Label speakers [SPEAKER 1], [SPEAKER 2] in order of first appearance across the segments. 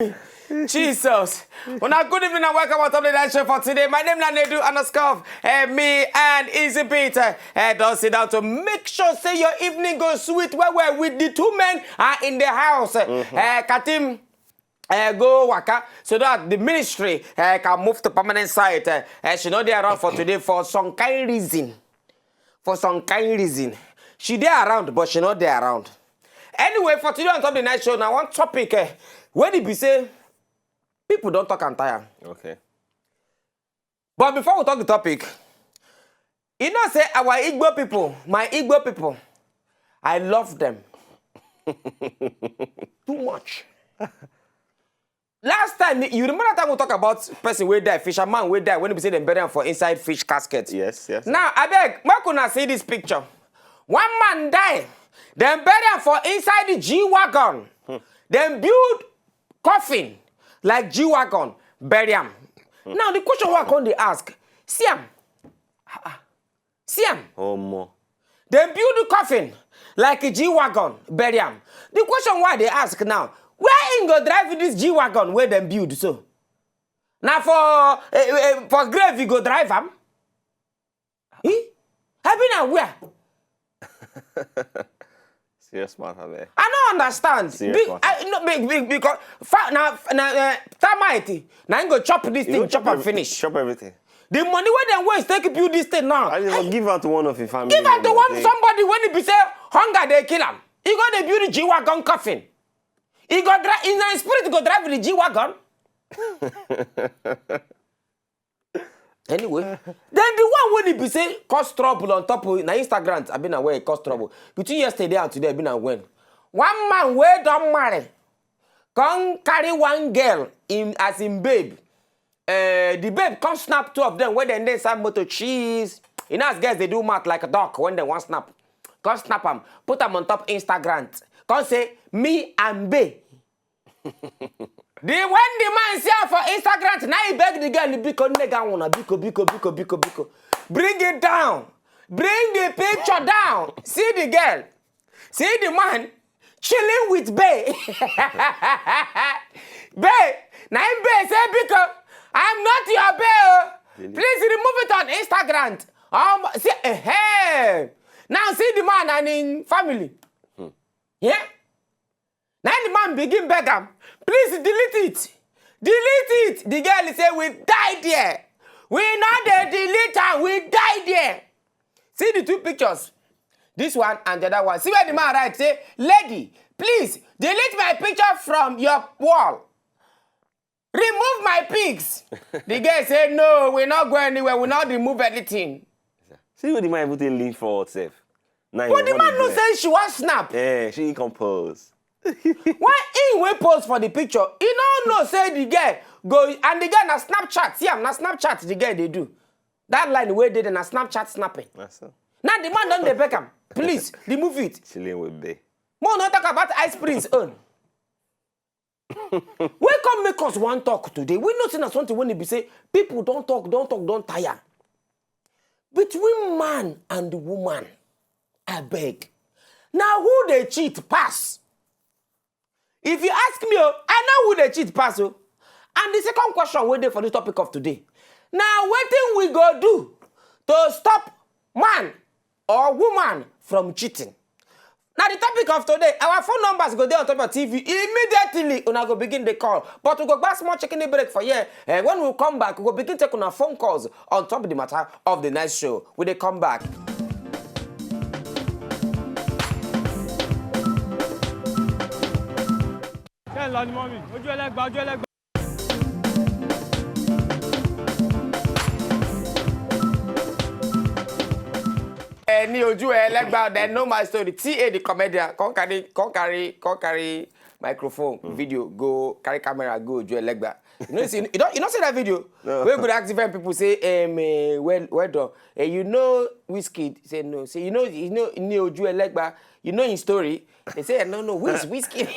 [SPEAKER 1] Jesus. Well, now, good evening and welcome to the night show for today. My name is Nedu Anaskov. Me and Easy Peter. Don't sit down to make sure say your evening goes sweet where with the two men are in the house. Katim. Go waka so that the ministry can move to permanent site. She not there around for today for some kind reason. She there around, but she not there around. Anyway, for today on top of the night show, now one topic where did we say people don't talk and tire.
[SPEAKER 2] Okay.
[SPEAKER 1] But before we talk the topic, you know say our Igbo people, my Igbo people, I love them too much. Last time, you remember that time we talk about person where die, fisherman where die, when we say they bury them for inside fish casket.
[SPEAKER 2] Yes.
[SPEAKER 1] Now, I beg, where can I see this picture? One man die, then bury him for inside the G-Wagon. Then build coffin like G-Wagon, bury him. Now, the question what can they ask? See him.
[SPEAKER 2] Oh, more.
[SPEAKER 1] Then build the coffin like a G-Wagon, bury him. The question why they ask now, where in go drive this G-Wagon where them build so? Now for grave you go drive am? Have been and where?
[SPEAKER 2] Serious matter there.
[SPEAKER 1] I don't understand. Because termite. Now you go chop this thing, chop and finish.
[SPEAKER 2] Chop everything.
[SPEAKER 1] The money where them waste take build this thing now.
[SPEAKER 2] I just give out to one of your family.
[SPEAKER 1] Give out to somebody when it be say hunger they kill him. He got the build G-Wagon coffin. He got drive in his spirit go drive with the G-Wagon. Anyway, then the one when he be say cause trouble on top of na Instagram, I've been aware cause trouble. Between yesterday and today, I've been aware. One man where don't marry, come carry one girl in as in babe. The babe come snap two of them where they some motor cheese. You know as girls they do mark like a dog when they want snap. Come snap them, put them on top Instagram. Come say me and babe. When the man see her for Instagram, now he beg the girl, biko. Bring it down. Bring the picture down. See the girl. See the man chilling with bae. Bae. Now bae say, biko, I'm not your bae. Please remove it on Instagram. See, now see the man and in family. Yeah? Now the man begin beg him. Please delete it. Delete it. The girl say, we died there. We not the deleter. We died there. See the two pictures. This one and the other one. See where the man write, say, lady, please delete my picture from your wall. Remove my pics. The girl say, no, we're not going anywhere. We'll not remove anything.
[SPEAKER 2] See what the man everything lean for itself.
[SPEAKER 1] But the man no say she want snap.
[SPEAKER 2] Yeah, she compose.
[SPEAKER 1] Why he will pose for the picture? He no say the girl go and the girl na Snapchat. See am na Snapchat the girl they do. That line where they na Snapchat snapping.
[SPEAKER 2] That's so.
[SPEAKER 1] Now the man done the Beckham. Please remove it.
[SPEAKER 2] Chilling with Bay.
[SPEAKER 1] More not talk about Ice Prince own. We come make us one talk today. We not saying something when they be say people don't talk, don't tire. Between man and woman, I beg. Now who they cheat pass? If you ask me, I know who they cheat pass. And the second question we dey for the topic of today. Now, what thing we go do to stop man or woman from cheating? Now, the topic of today, our phone numbers go there on top of TV. Immediately, we go begin the call. But we go back small checking the break for here. When we come back, we go begin taking our phone calls on top of the matter of the night show. When they come back. Ní ojú ẹlẹ́gbà then know my story. TA the comedian come carry microphone video go carry camera go ojú ẹlẹ́gbà. You don't see that video?
[SPEAKER 2] No.
[SPEAKER 1] Where good ask different people say well done. You know Whiskey? He said, no. Say, you know, Elegba, you know his story. They say, no, who is Whiskey?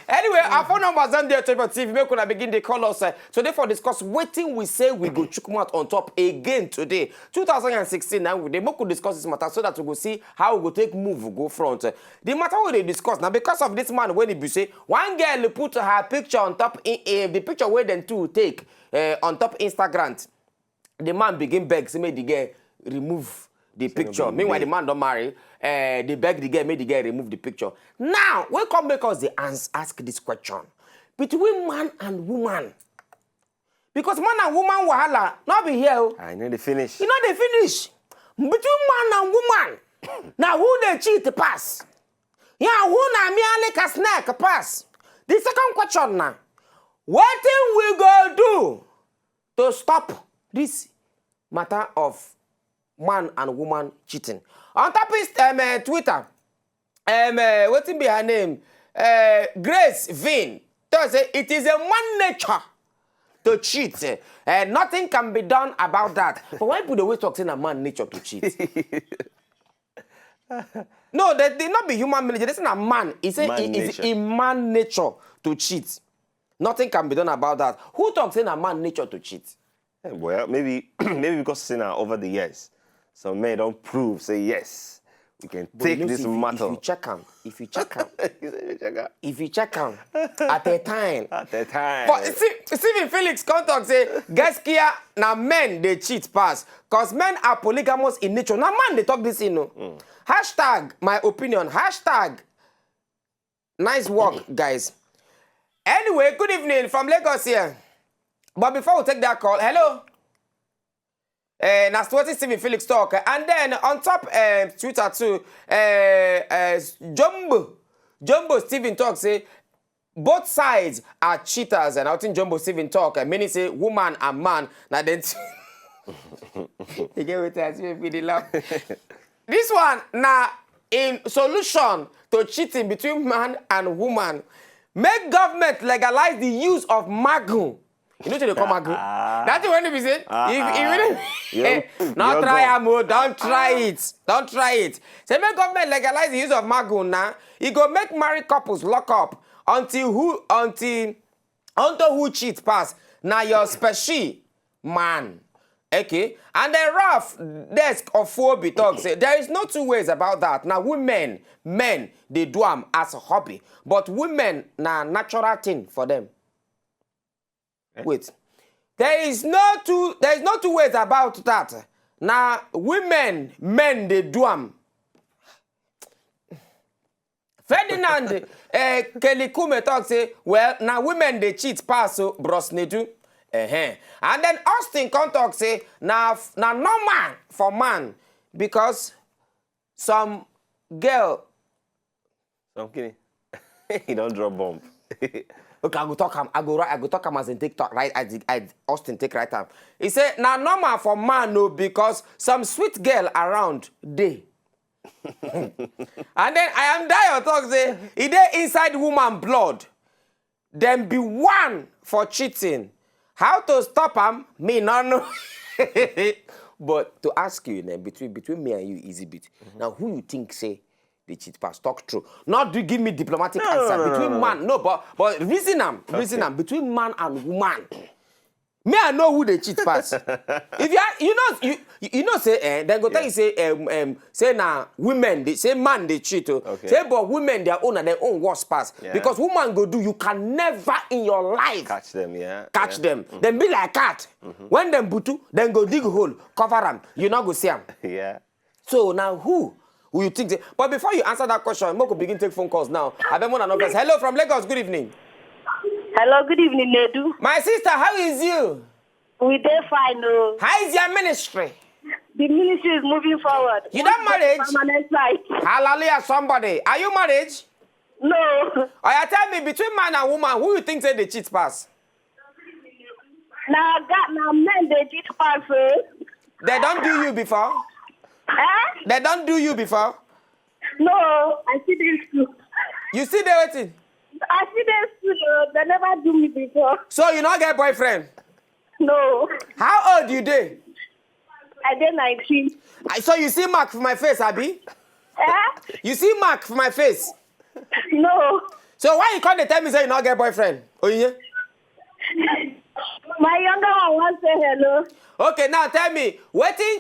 [SPEAKER 1] Anyway, our phone number is on there, TV. Make una begin the call us. So therefore discuss waiting we say we go chukumat on top again today. 2016, now we could discuss this matter so that we go see how we go take move, we go front. The matter we they discuss now because of this man when he say one girl put her picture on top the picture where them two take on top Instagram. The man begin beg, say make the girl remove the picture. Meanwhile, the man don't marry. They beg the girl, make the girl remove the picture. Now, we come because they ask this question. Between man and woman. Because man and woman wahala, not be here.
[SPEAKER 2] I know they finish.
[SPEAKER 1] You know they finish. Between man and woman. Now who they cheat pass? Yeah, who na me like a snack pass? The second question now. What thing we go do to stop this matter of man and woman cheating? On top of Twitter, what's be her name? Grace Vin. Say it is a man nature to cheat. Nothing can be done about that. But why people always talk saying a man nature to cheat? No, they not be human nature. This is a man. It's a man nature to cheat. Nothing can be done about that. Who talks in a man nature to cheat?
[SPEAKER 2] Well, maybe because since over the years, some men don't prove, say yes, we can take this matter.
[SPEAKER 1] If you check him, at a time. But Stephen Felix contact say, gaskiya na men they cheat pass, cause men are polygamous in nature. Now man they talk this Hashtag my opinion. Hashtag nice work, guys. Anyway, good evening from Lagos here. But before we take that call, hello. Now what Stephen Felix talk. And then on top Twitter too, Jumbo Stephen talk say both sides are cheaters. And I think Jumbo Stephen talk. Many say woman and man. Now then you get what I say, this one now in solution to cheating between man and woman. Make government legalize the use of magu. You know what they call magu? That's the one to be said. Not try it, don't try it. Don't try it. Say make government legalize the use of magu now. It go make married couples lock up until who cheat pass. Now your special man. Okay, and the rough desk of Phoebe talk say there is no two ways about that. Now men they do them as a hobby, but women na natural thing for them. Wait, there is no two ways about that. Now men they do them. Ferdinand Kelly Kume talk say well now women they cheat pass so bros ne do. And then Austin contact say now normal for man because some girl.
[SPEAKER 2] I'm kidding. He don't drop bomb.
[SPEAKER 1] Okay, I go talk him as in take talk right as Austin take right time. He say now normal for man no because some sweet girl around day. And then I am die talk say it dey inside woman blood. Then be one for cheating. How to stop him? Me no know. But to ask you, between me and you, easy bit. Now, who you think say the cheat pass? Talk true. Not to give me diplomatic answer. Between man, no, but reason them. Between man and woman. Me, I know who they cheat pass. If you know say then go tell you say now women they say man they cheat. Okay. Say but women their own worst pass because woman go do you can never in your life
[SPEAKER 2] catch them.
[SPEAKER 1] Them. Then be like cat. When them butu then go dig hole cover them. You not go see them.
[SPEAKER 2] Yeah.
[SPEAKER 1] So now who you think? But before you answer that question, Moko begin take phone calls now. I don't want to know. Hello from Lagos. Good evening.
[SPEAKER 3] Hello, good evening, Nedu.
[SPEAKER 1] My sister, how is you?
[SPEAKER 3] We dey fine, no.
[SPEAKER 1] How is your ministry?
[SPEAKER 3] The ministry is moving forward.
[SPEAKER 1] You don't marriage?
[SPEAKER 3] Permanent life.
[SPEAKER 1] Hallelujah, somebody. Are you married?
[SPEAKER 3] No.
[SPEAKER 1] Oh, you tell me, between man and woman, who you think say they cheat pass?
[SPEAKER 3] Now men they cheat pass.
[SPEAKER 1] They don't do you before? They don't do you before?
[SPEAKER 3] No, I see this too.
[SPEAKER 1] You see they waiting?
[SPEAKER 3] I see this too. They never do me before.
[SPEAKER 1] So you not get boyfriend?
[SPEAKER 3] No.
[SPEAKER 1] How old you dey?
[SPEAKER 3] I did 19.
[SPEAKER 1] I saw you see mark for my face, Abby.
[SPEAKER 3] Eh?
[SPEAKER 1] You see mark for my face.
[SPEAKER 3] No.
[SPEAKER 1] So why you can't tell me say you not get boyfriend? Oh yeah.
[SPEAKER 3] My younger one wants to say hello.
[SPEAKER 1] Okay, now tell me, waiting,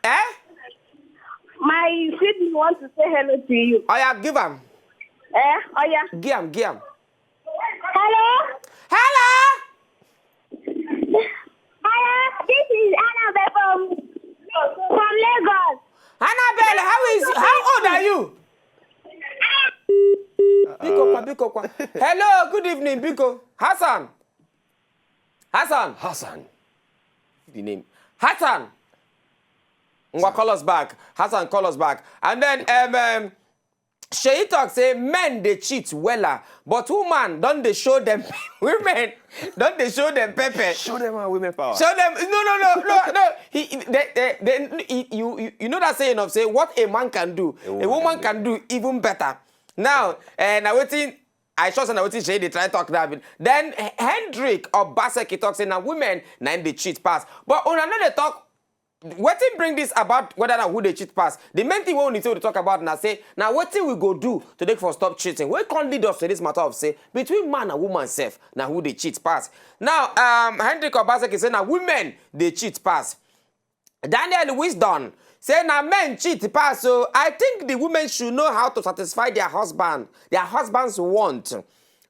[SPEAKER 1] eh?
[SPEAKER 3] My sibling wants to say hello to you.
[SPEAKER 1] Oh yeah, give him.
[SPEAKER 3] Eh? Oh yeah.
[SPEAKER 1] Give him.
[SPEAKER 3] Hello?
[SPEAKER 1] Hello.
[SPEAKER 3] Hello? This is Annabelle from Lagos.
[SPEAKER 1] Annabelle, how old are you? Biko. Hello, good evening, Biko. Hassan. The name. Hassan. Call us back. Hassan, call us back. And then Shay talk say men they cheat wella, but woman don't they show them women don't they show them pepper.
[SPEAKER 2] Show them our women power.
[SPEAKER 1] Show them no. You know that saying of say what a man can do, a woman can do even better. Now now waiting. I saw some waiting Shay they try to talk that bit. Then Hendrik or Basek talks say now women now they cheat pass. But on another talk. What thing bring this about whether or who they cheat pass? The main thing we need to talk about now say now what thing we go do to make for stop cheating? We can't lead us to this matter of say between man and woman self now who they cheat pass. Now Hendrik Obasek is saying now women they cheat pass. Daniel Wisdom say now men cheat pass. So I think the women should know how to satisfy their husband's want.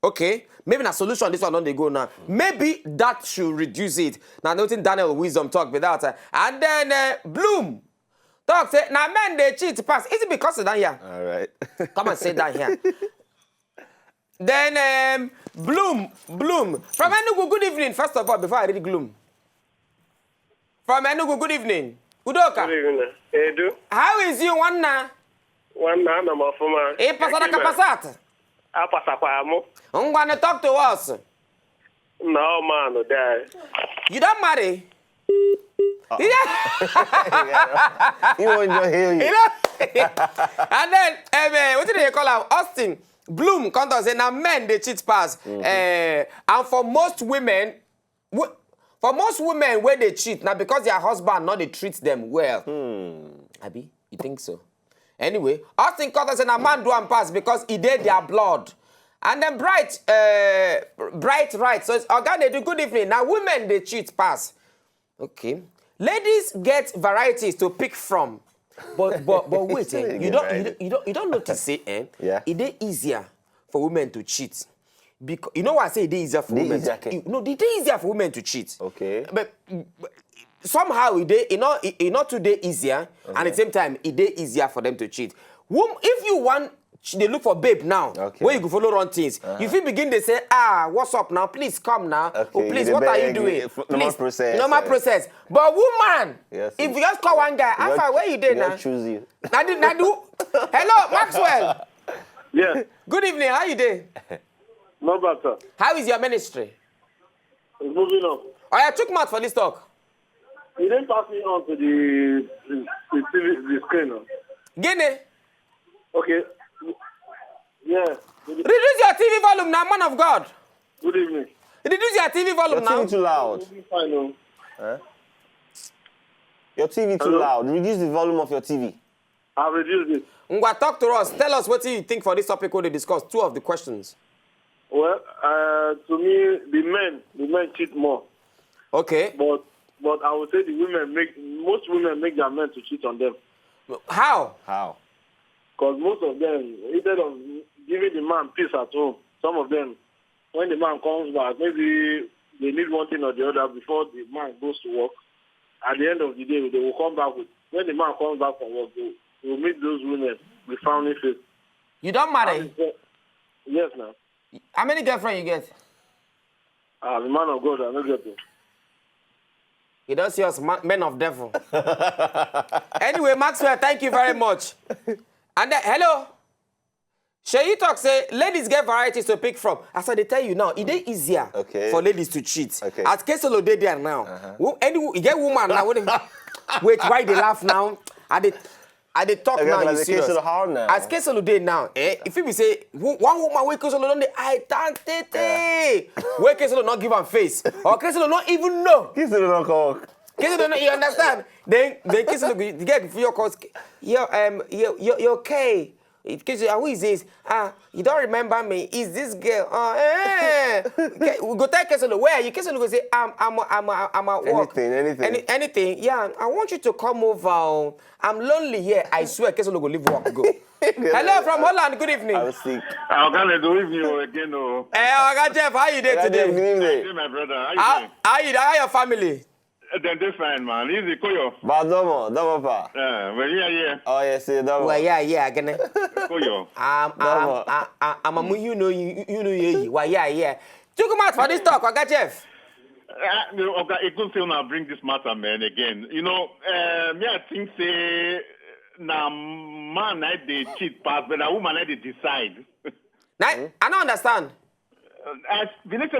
[SPEAKER 1] Okay, maybe a solution this one don't they go now. Maybe that should reduce it. Now nothing Daniel Wisdom talk about that. And then Bloom talk say now men they cheat pass. Is it because of that here?
[SPEAKER 2] All right.
[SPEAKER 1] Come and say that here. Then Bloom from Enugu. Good evening. First of all, before I read Gloom. From Enugu. Good evening. Udoka.
[SPEAKER 4] Good evening. Edu.
[SPEAKER 1] How is you one now?
[SPEAKER 4] One man, I'm a former.
[SPEAKER 1] E pasada kapasat.
[SPEAKER 4] I pass up.
[SPEAKER 1] I'm gonna talk to us.
[SPEAKER 4] No, man, there.
[SPEAKER 1] You don't marry? Yeah.
[SPEAKER 2] He won't just hear you.
[SPEAKER 1] You know? And then, what did they call her? Austin Bloom come to say now men they cheat pass. And for most women, where they cheat now because their husband not they treat them well. Abi, you think so? Anyway, Austin come to say now man do and pass because he did their blood. And then Bright right. So it's organ they do good evening. Now women they cheat pass. Okay. Ladies get varieties to pick from. But wait, you don't notice it,
[SPEAKER 2] Yeah.
[SPEAKER 1] It is easier for women to cheat. Because you know why I say it is easier for women. It is easier for women to cheat.
[SPEAKER 2] Okay.
[SPEAKER 1] But somehow it not today easier, and at the same time it is easier for them to cheat. If you want they look for babe now.
[SPEAKER 2] Okay.
[SPEAKER 1] Where you go follow run things. If you begin, they say, what's up now? Please come now.
[SPEAKER 2] Okay.
[SPEAKER 1] Oh, please, what are you doing?
[SPEAKER 2] Normal process.
[SPEAKER 1] Normal process. But woman,
[SPEAKER 2] yes,
[SPEAKER 1] if you just call one guy, Alpha, where you there now?
[SPEAKER 2] Choose you.
[SPEAKER 1] Nadu. Hello, Maxwell.
[SPEAKER 4] Yes.
[SPEAKER 1] Good evening. How you doing?
[SPEAKER 4] No better.
[SPEAKER 1] How is your ministry?
[SPEAKER 4] It's moving on.
[SPEAKER 1] I took mouth for this talk.
[SPEAKER 4] You didn't pass me on to the screen.
[SPEAKER 1] Guinea.
[SPEAKER 4] Okay. Yeah.
[SPEAKER 1] Reduce your TV volume now, man of God.
[SPEAKER 4] Good evening.
[SPEAKER 1] Reduce your TV volume now.
[SPEAKER 2] Your TV too loud.
[SPEAKER 4] Fine,
[SPEAKER 2] Huh? Your TV too loud. Reduce the volume of your TV.
[SPEAKER 4] I've reduced it.
[SPEAKER 1] Ngwa, talk to us. Tell us what you think for this topic we discussed. Two of the questions.
[SPEAKER 4] Well, to me, the men cheat more.
[SPEAKER 1] Okay.
[SPEAKER 4] But I would say most women make their men to cheat on them.
[SPEAKER 1] How?
[SPEAKER 4] Because most of them, instead of giving the man peace at home, some of them, when the man comes back, maybe they need one thing or the other before the man goes to work. At the end of the day, they will come back with, when the man comes back from work, they will meet those women with frowning face.
[SPEAKER 1] You don't marry?
[SPEAKER 4] Yes, now.
[SPEAKER 1] How many girlfriends you get?
[SPEAKER 4] The man of God, I don't get it.
[SPEAKER 1] You don't see us men of devil. Anyway, Maxwell, thank you very much. And then, hello. Shay talk say ladies get varieties to pick from. As I tell you now, it is easier for ladies to cheat.
[SPEAKER 2] Okay.
[SPEAKER 1] As Kesolo did there now. You get woman now. Wait, why they laugh now? I they talk now. You serious? As Kesolo did now. If you say one woman wake Kesolo on the I tante. Where Kesolo not give her face or Kesolo not even know.
[SPEAKER 2] Kesolo not come.
[SPEAKER 1] Kids don't know, you understand? Then kids look, you get your calls. You're okay. Kids, who is this? You don't remember me? Is this girl? Okay, we go tell Kids, where are you? Kids go say, I'm at work. Anything. Yeah, I want you to come over. I'm lonely here. I swear, Kids will go leave work. Go. Hello from Holland. Good evening.
[SPEAKER 2] I was sick.
[SPEAKER 4] I'm gonna do evening again.
[SPEAKER 1] Hey, Jeff, how you doing today?
[SPEAKER 4] Hey, my brother. How you doing?
[SPEAKER 1] How your family?
[SPEAKER 4] Then they fine, man. Easy, Koyo.
[SPEAKER 2] But domo pa.
[SPEAKER 4] Well, yeah.
[SPEAKER 2] Oh yes, domo.
[SPEAKER 1] Well, yeah, gonna.
[SPEAKER 4] Koyo.
[SPEAKER 1] I'm a you know, well, yeah. Took him out for this talk, I got Jeff.
[SPEAKER 4] Okay, it could still now bring this matter, man, again. You know, me, I think, say, now, man, I they cheat pass, but a woman, I they decide.
[SPEAKER 1] I don't understand.
[SPEAKER 4] I believe I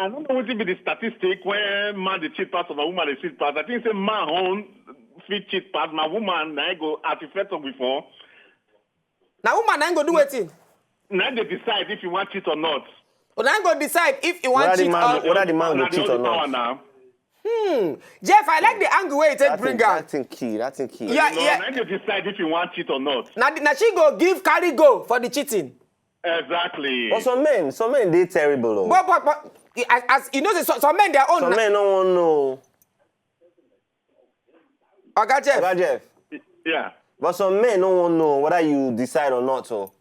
[SPEAKER 4] don't know what will be the statistic when man the cheat pass of a woman the cheat pass. I think say man own fit cheat pass, my woman I go artifact before.
[SPEAKER 1] Now woman ain't go do anything.
[SPEAKER 4] Now they decide if you want cheat or not.
[SPEAKER 1] Well, I'm going to decide if you want cheat or not.
[SPEAKER 2] Whether the man will cheat or not.
[SPEAKER 4] Now.
[SPEAKER 1] Jeff, I like the angle where it take bring out.
[SPEAKER 2] That's in key.
[SPEAKER 1] Yeah.
[SPEAKER 4] Now they decide if you want cheat or not.
[SPEAKER 1] Now she go give carry go for the cheating.
[SPEAKER 4] Exactly.
[SPEAKER 2] But some men, they terrible.
[SPEAKER 1] But as you know, some men their own.
[SPEAKER 2] Some men don't want to know.
[SPEAKER 1] Okay, Jeff.
[SPEAKER 4] Yeah.
[SPEAKER 2] But some men don't want to know whether you decide or not. So.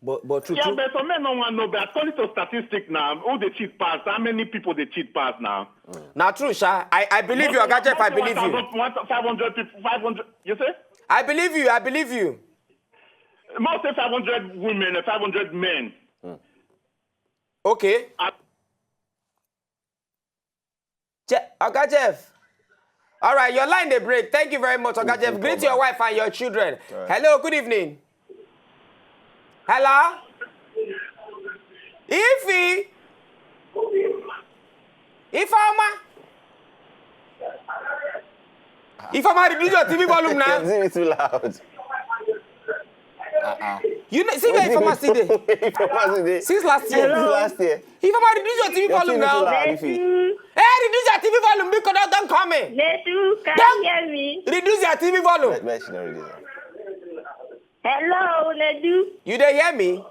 [SPEAKER 1] But true.
[SPEAKER 4] Yeah, but some men don't want to know. But according to statistics now, who they cheat pass? How many people they cheat pass now?
[SPEAKER 1] Now true, Sha. I believe you, okay, Jeff. I believe you.
[SPEAKER 4] 500 people. 500. You say?
[SPEAKER 1] I believe you.
[SPEAKER 4] Most say 500 women and 500 men.
[SPEAKER 1] Okay. Okay, Jeff. All right, your line they break. Thank you very much, okay, Jeff. Greet your wife and your children. Right. Hello, good evening. Hello? Ifeoma, reduce your TV volume now.
[SPEAKER 2] It's too loud.
[SPEAKER 1] You know, see where Ifeoma still there? Since last year. Ifeoma, reduce your TV volume now. Hey, reduce your TV volume because don't come in.
[SPEAKER 3] Nedu, can you hear me?
[SPEAKER 1] Reduce your TV volume.
[SPEAKER 3] Hello, Nedu.
[SPEAKER 1] You don't hear me?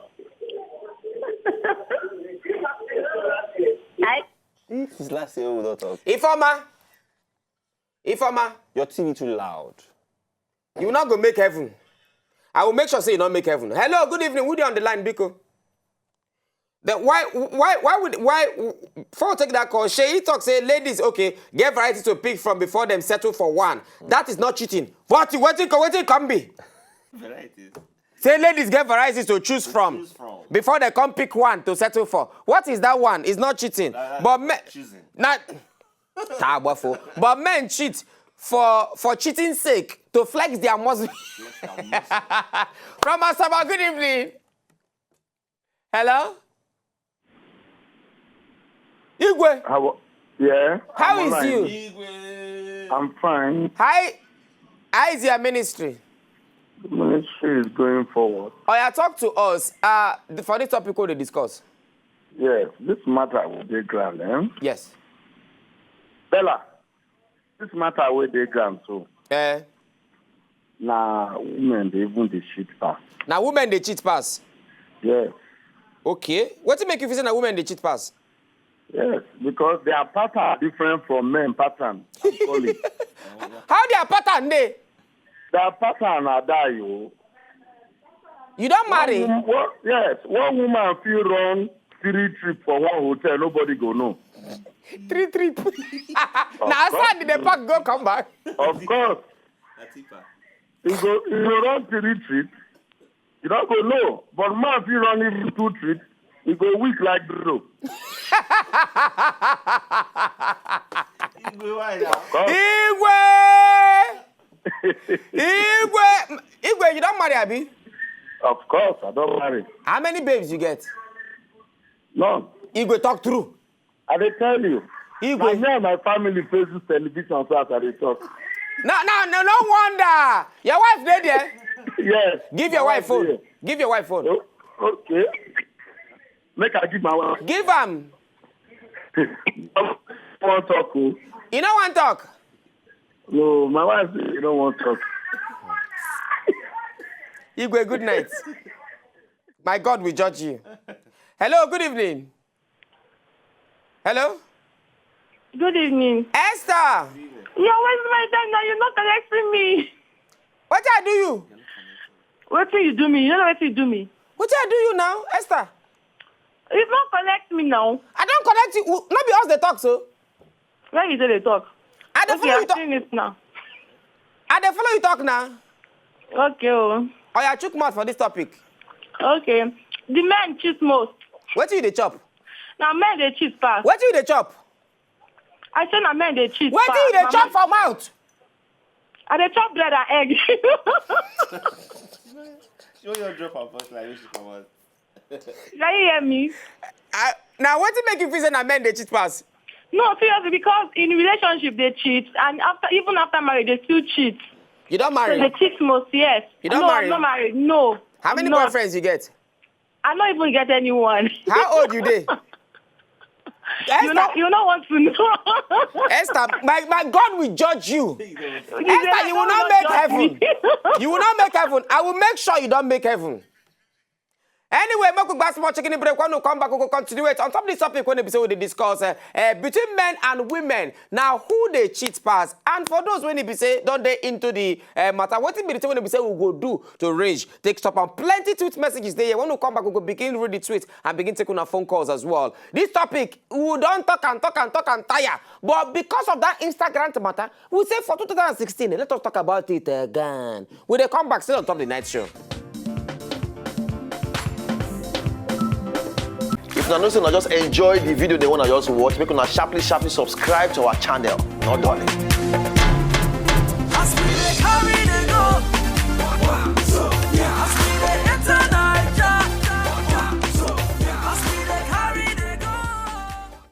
[SPEAKER 2] Since last year we don't talk.
[SPEAKER 1] Ifeoma,
[SPEAKER 2] your TV too loud.
[SPEAKER 1] You will not go make heaven. I will make sure say you not make heaven. Hello, good evening. Who on the line, Biko? Why before we take that call, Shay talk say ladies, okay, get variety to pick from before them settle for one. That is not cheating. What it can be?
[SPEAKER 2] Varieties.
[SPEAKER 1] Say ladies get varieties to choose from before they come pick one to settle for. What is that one? It's not cheating. But men
[SPEAKER 2] choosing.
[SPEAKER 1] But men cheat for cheating's sake to flex their muscle. From Asaba, good evening. Hello? Igwe.
[SPEAKER 4] Yeah.
[SPEAKER 1] How is you?
[SPEAKER 4] Igwe. I'm fine.
[SPEAKER 1] How is your ministry?
[SPEAKER 4] The ministry is going forward.
[SPEAKER 1] Oh, yeah, talk to us. For this topic, what they discuss?
[SPEAKER 4] Yes, this matter will be grand, eh?
[SPEAKER 1] Yes.
[SPEAKER 4] Bella, this matter will be grand, so.
[SPEAKER 3] Now, women, they even they cheat pass.
[SPEAKER 1] Now, women, they cheat pass?
[SPEAKER 3] Yes.
[SPEAKER 1] Okay. What make you feel that women, they cheat pass?
[SPEAKER 3] Yes, because their pattern are different from men pattern.
[SPEAKER 1] How their pattern, they?
[SPEAKER 3] Their pattern are die, you.
[SPEAKER 1] You don't marry?
[SPEAKER 3] Yes. One woman feel run 3 trips for one hotel, nobody go know.
[SPEAKER 1] 3 trips? Now, how did the pack go come back?
[SPEAKER 3] Of course. You run 3 trips, you don't go know. But man feel run even 2 trips, you go weak like bro.
[SPEAKER 1] Igwe, you don't marry, Abi?
[SPEAKER 3] Of course, I don't marry.
[SPEAKER 1] How many babes you get?
[SPEAKER 3] None.
[SPEAKER 1] Igwe, talk through.
[SPEAKER 3] I dey tell you.
[SPEAKER 1] Igwe.
[SPEAKER 3] Me and my family faces television so as I dey talk.
[SPEAKER 1] No wonder. Your wife dead there?
[SPEAKER 3] Yes.
[SPEAKER 1] Give your wife phone. Here. Give your wife phone.
[SPEAKER 3] Oh, okay. Make I give my wife.
[SPEAKER 1] Give him.
[SPEAKER 3] Want talk?
[SPEAKER 1] You don't want talk?
[SPEAKER 3] No, my wife, you don't want to talk.
[SPEAKER 1] Igwe, good night. My God will judge you. Hello, good evening. Hello?
[SPEAKER 5] Good evening.
[SPEAKER 1] Esther!
[SPEAKER 5] You're wasting my time now. You're not correcting me.
[SPEAKER 1] What I do you?
[SPEAKER 5] What do you do me? You know what you do me?
[SPEAKER 1] What I do you now, Esther?
[SPEAKER 5] You don't correct me now.
[SPEAKER 1] I don't connect you. Not be us they talk, so.
[SPEAKER 5] Where you say they talk?
[SPEAKER 1] I dey follow you
[SPEAKER 5] I'm
[SPEAKER 1] talk.
[SPEAKER 5] doing it now.
[SPEAKER 1] I dey follow you talk now.
[SPEAKER 5] Okay. Oh.
[SPEAKER 1] Oh, yeah, chook mouth for this topic.
[SPEAKER 5] Okay. The men cheat most.
[SPEAKER 1] What you dey chop?
[SPEAKER 5] Now men they cheat fast.
[SPEAKER 1] What you dey chop?
[SPEAKER 5] I say now men they cheat
[SPEAKER 1] What
[SPEAKER 5] fast.
[SPEAKER 1] you dey chop for mouth?
[SPEAKER 5] I they chop bread and egg.
[SPEAKER 2] Show your drop and first like you come on.
[SPEAKER 5] Can you hear me?
[SPEAKER 1] Now, what make you feel say na men dey cheat pass?
[SPEAKER 5] No, seriously, because in relationship they cheat, and even after marriage they still cheat.
[SPEAKER 1] You don't
[SPEAKER 5] So
[SPEAKER 1] marry?
[SPEAKER 5] they cheat most, yes.
[SPEAKER 1] You don't
[SPEAKER 5] no,
[SPEAKER 1] marry?
[SPEAKER 5] I'm not married. No.
[SPEAKER 1] How many
[SPEAKER 5] No.
[SPEAKER 1] boyfriends you get?
[SPEAKER 5] I don't even get anyone.
[SPEAKER 1] How old you dey?
[SPEAKER 5] You don't want to know.
[SPEAKER 1] Esther, my God will judge you. Esther, you will not make heaven. You will not make heaven. I will make sure you don't make heaven. Anyway, make we small chicken break. When we come back, we will continue it. On top of this topic, when we discuss between men and women, now who they cheat pass, and for those when they say don't they into the matter, what it be the when they say we go do to range, take stop and plenty tweet messages there. When we come back, we will begin read the tweet and begin taking our phone calls as well. This topic we don't talk and tire, but because of that Instagram matter, we say for 2016, let us talk about it again. Will they come back still on top of the night show?
[SPEAKER 6] If you know, just enjoy the video they want to just watch, make una sharply subscribe to our channel. Not done.